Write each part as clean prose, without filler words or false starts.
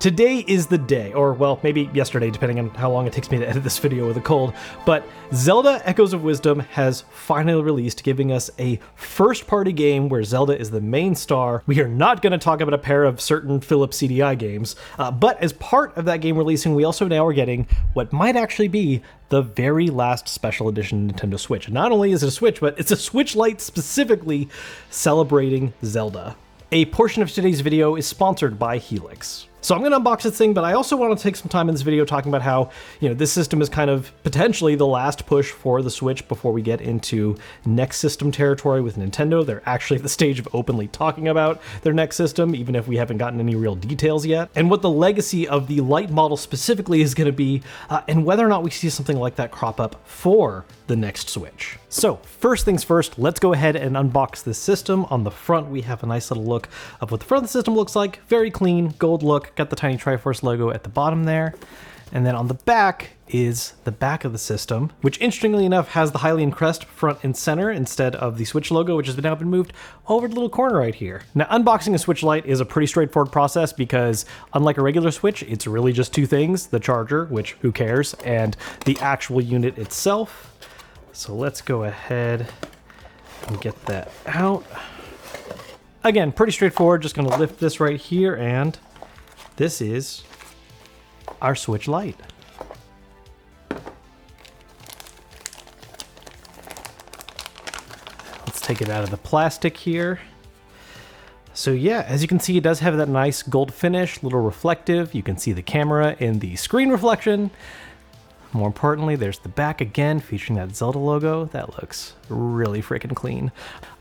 Today is the day, or well, maybe yesterday, depending on how long it takes me to edit this video with a cold, but Zelda Echoes of Wisdom has finally released, giving us a first-party game where Zelda is the main star. We are not going to talk about a pair of certain Philips CDI games, but as part of that game releasing, we also now are getting what might actually be the very last special edition Nintendo Switch. Not only is it a Switch, but it's a Switch Lite specifically celebrating Zelda. A portion of today's video is sponsored by Helix. So I'm going to unbox this thing, but I also want to take some time in this video talking about how, this system is kind of potentially the last push for the Switch before we get into next system territory with Nintendo. They're actually at the stage of openly talking about their next system, even if we haven't gotten any real details yet, and what the legacy of the Lite model specifically is going to be, and whether or not we see something like that crop up for the next Switch. So first things first, let's go ahead and unbox this system. On the front, we have a nice little look of what the front of the system looks like. Very clean, gold look. Got the tiny Triforce logo at the bottom there. And then on the back is the back of the system, which interestingly enough has the Hylian crest front and center instead of the Switch logo, which has now been moved over to the little corner right here. Now, unboxing a Switch Lite is a pretty straightforward process because unlike a regular Switch, it's really just two things: the charger, which who cares, and the actual unit itself. So let's go ahead and get that out. Again, pretty straightforward. Just gonna lift this right here, and this is our Switch Lite. Let's take it out of the plastic here. So yeah, as you can see, it does have that nice gold finish, little reflective. You can see the camera in the screen reflection. More importantly, there's the back again, featuring that Zelda logo. That looks really freaking clean.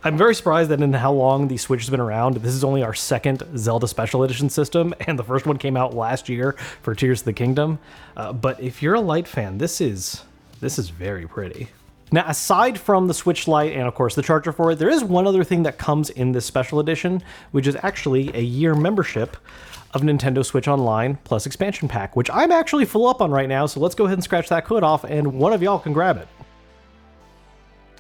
I'm very surprised that in how long the Switch has been around, this is only our second Zelda Special Edition system, and the first one came out last year for Tears of the Kingdom. But if you're a Lite fan, this is very pretty. Now, aside from the Switch Lite and, of course, the charger for it, there is one other thing that comes in this special edition, which is actually a year membership of Nintendo Switch Online plus expansion pack, which I'm actually full up on right now, so let's go ahead and scratch that code off, and one of y'all can grab it.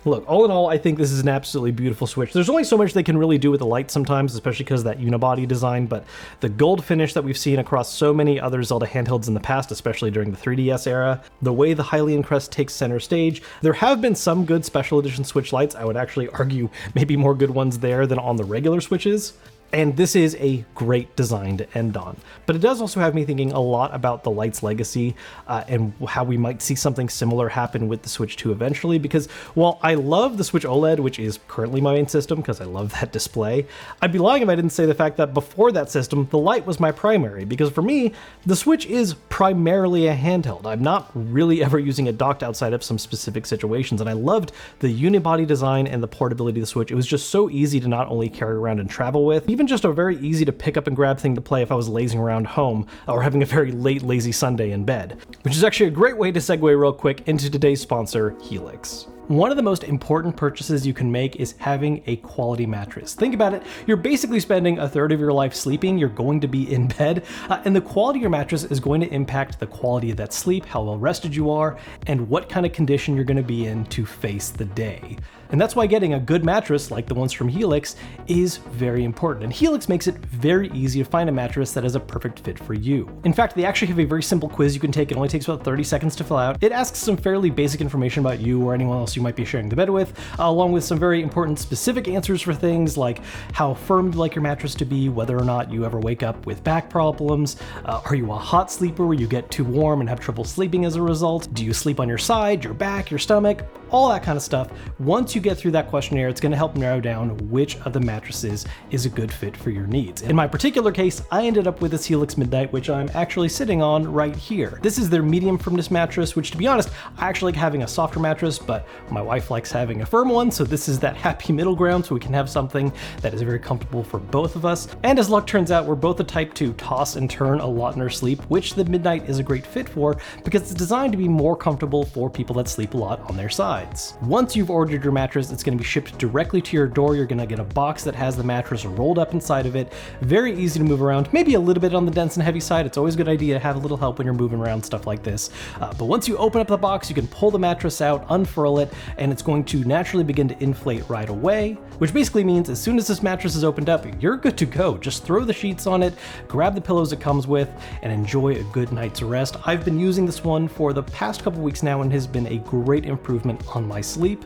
Look, all in all, I think this is an absolutely beautiful Switch. There's only so much they can really do with the Lite sometimes, especially because of that unibody design, but the gold finish that we've seen across so many other Zelda handhelds in the past, especially during the 3DS era, the way the Hylian crest takes center stage, there have been some good special edition Switch Lites. I would actually argue maybe more good ones there than on the regular Switches. And this is a great design to end on. But it does also have me thinking a lot about the Lite's legacy and how we might see something similar happen with the Switch 2 eventually, because while I love the Switch OLED, which is currently my main system because I love that display, I'd be lying if I didn't say the fact that before that system, the Lite was my primary, because for me, the Switch is primarily a handheld. I'm not really ever using it docked outside of some specific situations, and I loved the unibody design and the portability of the Switch. It was just so easy to not only carry around and travel with, even just a very easy to pick up and grab thing to play if I was lazing around home or having a very late lazy Sunday in bed, which is actually a great way to segue real quick into today's sponsor, Helix. One of the most important purchases you can make is having a quality mattress. Think about it, you're basically spending a third of your life sleeping, you're going to be in bed, and the quality of your mattress is going to impact the quality of that sleep, how well rested you are, and what kind of condition you're going to be in to face the day. And that's why getting a good mattress, like the ones from Helix, is very important. And Helix makes it very easy to find a mattress that is a perfect fit for you. In fact, they actually have a very simple quiz you can take. It only takes about 30 seconds to fill out. It asks some fairly basic information about you or anyone else you might be sharing the bed with, along with some very important specific answers for things like how firm you like your mattress to be, whether or not you ever wake up with back problems, are you a hot sleeper where you get too warm and have trouble sleeping as a result, do you sleep on your side, your back, your stomach, all that kind of stuff. Once you get through that questionnaire, it's going to help narrow down which of the mattresses is a good fit for your needs. In my particular case, I ended up with this Helix Midnight, which I'm actually sitting on right here. This is their medium firmness mattress, which to be honest, I actually like having a softer mattress, but my wife likes having a firm one, so this is that happy middle ground, so we can have something that is very comfortable for both of us. And as luck turns out, we're both the type to toss and turn a lot in our sleep, which the Midnight is a great fit for because it's designed to be more comfortable for people that sleep a lot on their side. sides. Once you've ordered your mattress, it's going to be shipped directly to your door. You're going to get a box that has the mattress rolled up inside of it. Very easy to move around, maybe a little bit on the dense and heavy side. It's always a good idea to have a little help when you're moving around stuff like this. But once you open up the box, you can pull the mattress out, unfurl it, and it's going to naturally begin to inflate right away, which basically means as soon as this mattress is opened up, you're good to go. Just throw the sheets on it, grab the pillows it comes with, and enjoy a good night's rest. I've been using this one for the past couple weeks now and has been a great improvement on my sleep.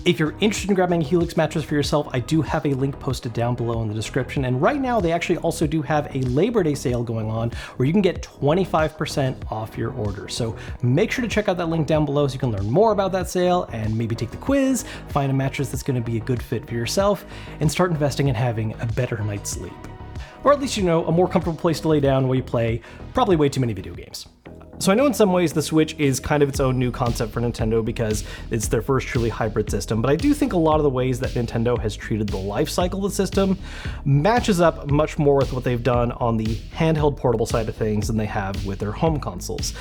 If you're interested in grabbing a Helix mattress for yourself, I do have a link posted down below in the description. And right now, they actually also do have a Labor Day sale going on where you can get 25% off your order. So make sure to check out that link down below so you can learn more about that sale and maybe take the quiz, find a mattress that's going to be a good fit for yourself, and start investing in having a better night's sleep. Or at least, you know, a more comfortable place to lay down while you play probably way too many video games. So I know in some ways the Switch is kind of its own new concept for Nintendo because it's their first truly hybrid system, but I do think a lot of the ways that Nintendo has treated the life cycle of the system matches up much more with what they've done on the handheld portable side of things than they have with their home consoles.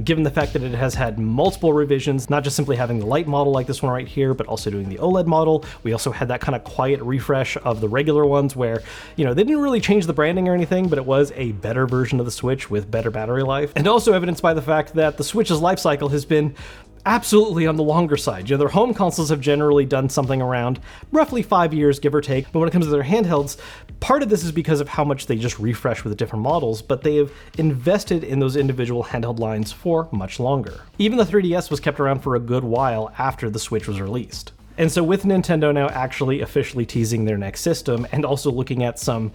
Given the fact that it has had multiple revisions, not just simply having the Lite model like this one right here, but also doing the OLED model. We also had that kind of quiet refresh of the regular ones where, you know, they didn't really change the branding or anything, but it was a better version of the Switch with better battery life. And also evidenced by the fact that the Switch's life cycle has been absolutely on the longer side. You know, their home consoles have generally done something around roughly 5 years, give or take, but when it comes to their handhelds, part of this is because of how much they just refresh with the different models, but they have invested in those individual handheld lines for much longer. Even the 3DS was kept around for a good while after the Switch was released. And so with Nintendo now actually officially teasing their next system and also looking at some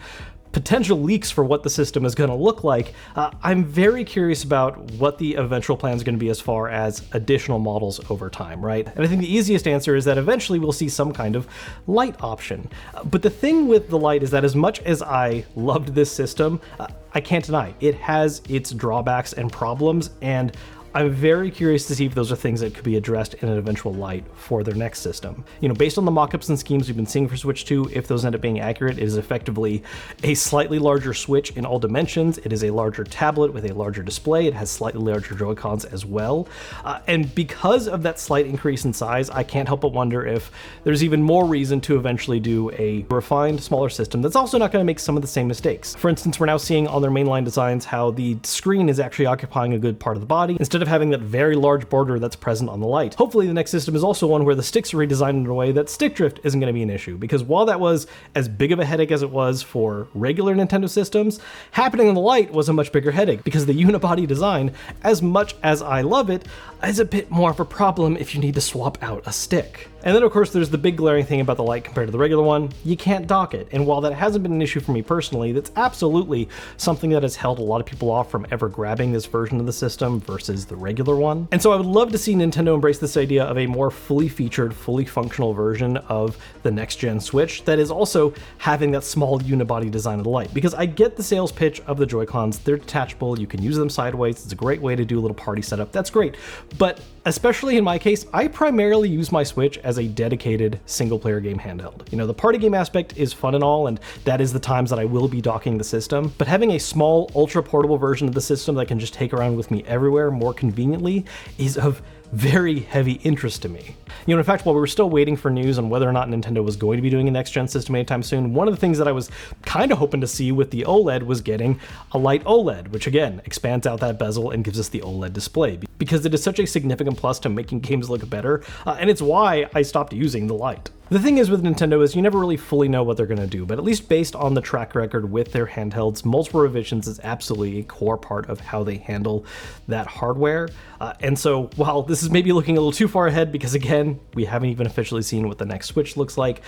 potential leaks for what the system is going to look like, I'm very curious about what the eventual plan is going to be as far as additional models over time, right? And I think the easiest answer is that eventually we'll see some kind of Lite option. But the thing with the Lite is that as much as I loved this system, I can't deny it has its drawbacks and problems, and I'm very curious to see if those are things that could be addressed in an eventual Lite for their next system. You know, based on the mock-ups and schemes we've been seeing for Switch 2, if those end up being accurate, it is effectively a slightly larger Switch in all dimensions. It is a larger tablet with a larger display. It has slightly larger Joy-Cons as well. And because of that slight increase in size, I can't help but wonder if there's even more reason to eventually do a refined, smaller system that's also not going to make some of the same mistakes. For instance, we're now seeing on their mainline designs how the screen is actually occupying a good part of the body, instead of having that very large border that's present on the Lite. Hopefully the next system is also one where the sticks are redesigned in a way that stick drift isn't going to be an issue, because while that was as big of a headache as it was for regular Nintendo systems, happening on the Lite was a much bigger headache because the unibody design, as much as I love it, is a bit more of a problem if you need to swap out a stick. And then of course there's the big glaring thing about the Lite compared to the regular one: you can't dock it. And while that hasn't been an issue for me personally, that's absolutely something that has held a lot of people off from ever grabbing this version of the system versus the regular one. And so I would love to see Nintendo embrace this idea of a more fully featured, fully functional version of the next gen Switch that is also having that small unibody design of the Lite. Because I get the sales pitch of the Joy-Cons, they're detachable, you can use them sideways, it's a great way to do a little party setup, that's great. But especially in my case, I primarily use my Switch as a dedicated single-player game handheld. You know, the party game aspect is fun and all, and that is the times that I will be docking the system, but having a small, ultra-portable version of the system that I can just take around with me everywhere more conveniently is of very heavy interest to me. You know, in fact, while we were still waiting for news on whether or not Nintendo was going to be doing a next-gen system anytime soon, one of the things that I was kind of hoping to see with the OLED was getting a Lite OLED, which again, expands out that bezel and gives us the OLED display, because it is such a significant plus to making games look better, and it's why I stopped using the Lite. The thing is with Nintendo is you never really fully know what they're going to do, but at least based on the track record with their handhelds, multiple revisions is absolutely a core part of how they handle that hardware. And so while this is maybe looking a little too far ahead, because again, we haven't even officially seen what the next Switch looks like,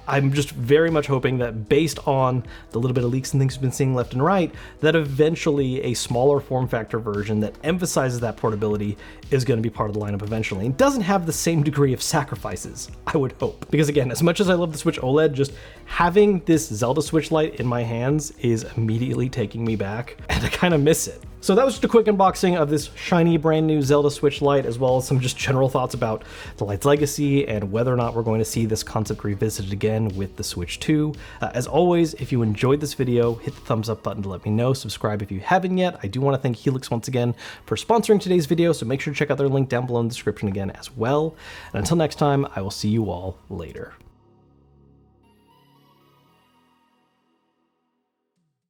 I'm just very much hoping that based on the little bit of leaks and things we've been seeing left and right, that eventually a smaller form factor version that emphasizes that portability is going to be part of the lineup eventually. And doesn't have the same degree of sacrifices, I would hope. Because again, as much as I love the Switch OLED, just having this Zelda Switch Lite in my hands is immediately taking me back, and I kind of miss it. So that was just a quick unboxing of this shiny brand new Zelda Switch Lite, as well as some just general thoughts about the Lite's legacy and whether or not we're going to see this concept revisited again with the Switch 2. As always, if you enjoyed this video, hit the thumbs up button to let me know. Subscribe if you haven't yet. I do want to thank Helix once again for sponsoring today's video, so make sure to check out their link down below in the description again as well. And until next time, I will see you all later.